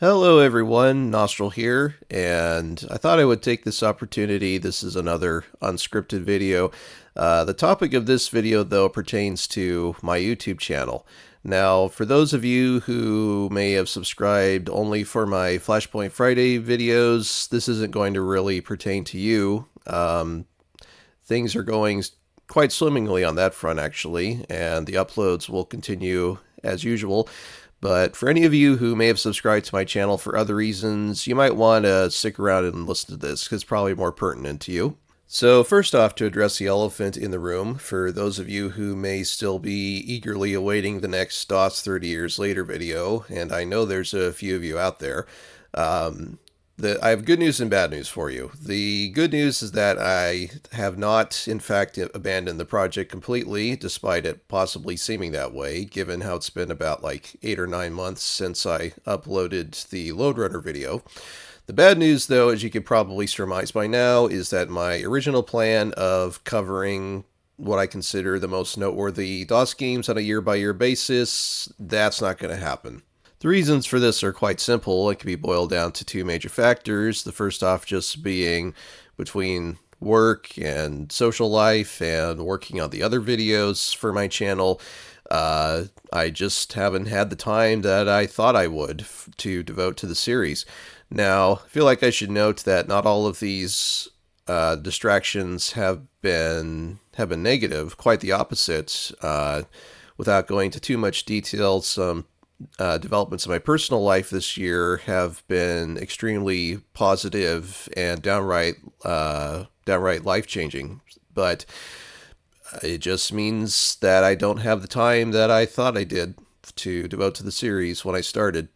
Hello everyone, Nostril here, and I thought I would take this opportunity. This is another unscripted video. The topic of this video, though, pertains to my YouTube channel. Now, for those of you who may have subscribed only for my Flashpoint Friday videos, this isn't going to really pertain to you. Things are going quite swimmingly on that front, actually, and the uploads will continue as usual. But for any of you who may have subscribed to my channel for other reasons, you might want to stick around and listen to this, because it's probably more pertinent to you. So first off, to address the elephant in the room, for those of you who may still be eagerly awaiting the next DOS 30 Years Later video, and I know there's a few of you out there, I have good news and bad news for you. The good news is that I have not, in fact, abandoned the project completely, despite it possibly seeming that way, given how it's been about like 8 or 9 months since I uploaded the Load Runner video. The bad news, though, as you could probably surmise by now, is that my original plan of covering what I consider the most noteworthy DOS games on a year-by-year basis, that's not going to happen. The reasons for this are quite simple. It can be boiled down to two major factors. The first off just being between work and social life and working on the other videos for my channel. I just haven't had the time that I thought I would to devote to the series. Now, I feel like I should note that not all of these distractions have been negative. Quite the opposite. Without going into too much detail, some developments in my personal life this year have been extremely positive and downright life-changing. But it just means that I don't have the time that I thought I did to devote to the series when I started.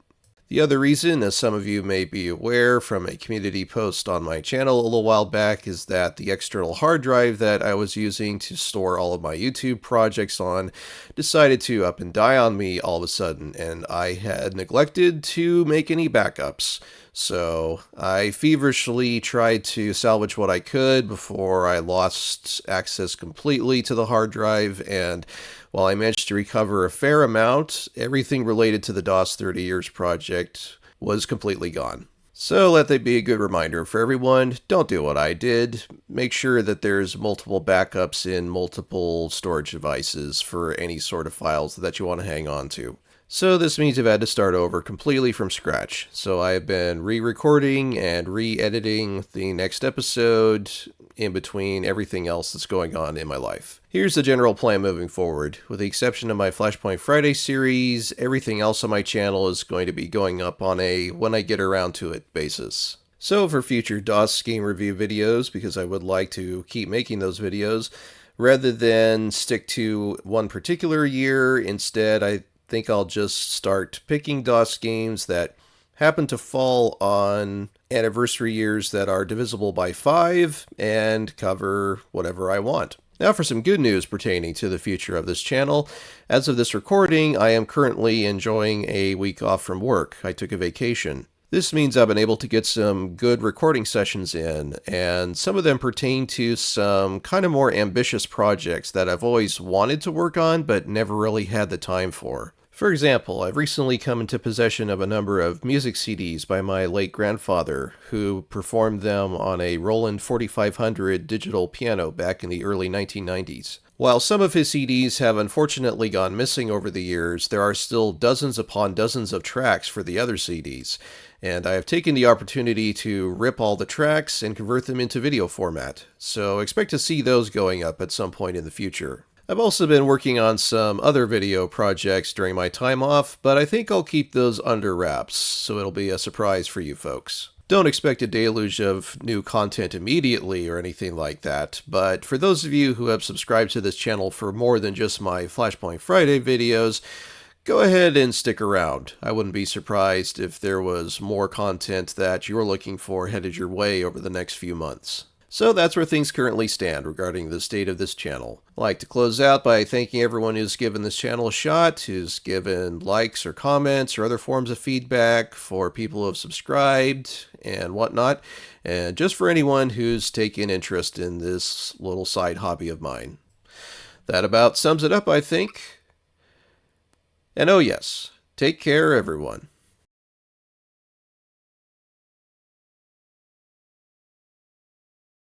The other reason, as some of you may be aware from a community post on my channel a little while back, is that the external hard drive that I was using to store all of my YouTube projects on decided to up and die on me all of a sudden, and I had neglected to make any backups. So I feverishly tried to salvage what I could before I lost access completely to the hard drive, and while I managed to recover a fair amount, everything related to the DOS 30 Years project was completely gone. So let that be a good reminder for everyone. Don't do what I did. Make sure that there's multiple backups in multiple storage devices for any sort of files that you want to hang on to. So this means I've had to start over completely from scratch. So I have been re-recording and re-editing the next episode in between everything else that's going on in my life. Here's the general plan moving forward. With the exception of my Flashpoint Friday series, everything else on my channel is going to be going up on a when I get around to it basis. So for future DOS game review videos, because I would like to keep making those videos, rather than stick to one particular year, instead I think I'll just start picking DOS games that happen to fall on anniversary years that are divisible by 5 and cover whatever I want. Now for some good news pertaining to the future of this channel. As of this recording, I am currently enjoying a week off from work. I took a vacation. This means I've been able to get some good recording sessions in, and some of them pertain to some kind of more ambitious projects that I've always wanted to work on but never really had the time for. For example, I've recently come into possession of a number of music CDs by my late grandfather, who performed them on a Roland 4500 digital piano back in the early 1990s. While some of his CDs have unfortunately gone missing over the years, there are still dozens upon dozens of tracks for the other CDs, and I have taken the opportunity to rip all the tracks and convert them into video format, so expect to see those going up at some point in the future. I've also been working on some other video projects during my time off, but I think I'll keep those under wraps, so it'll be a surprise for you folks. Don't expect a deluge of new content immediately or anything like that, but for those of you who have subscribed to this channel for more than just my Flashpoint Friday videos, go ahead and stick around. I wouldn't be surprised if there was more content that you're looking for headed your way over the next few months. So that's where things currently stand regarding the state of this channel. I'd like to close out by thanking everyone who's given this channel a shot, who's given likes or comments or other forms of feedback, for people who have subscribed and whatnot, and just for anyone who's taken interest in this little side hobby of mine. That about sums it up, I think. And oh yes, take care everyone.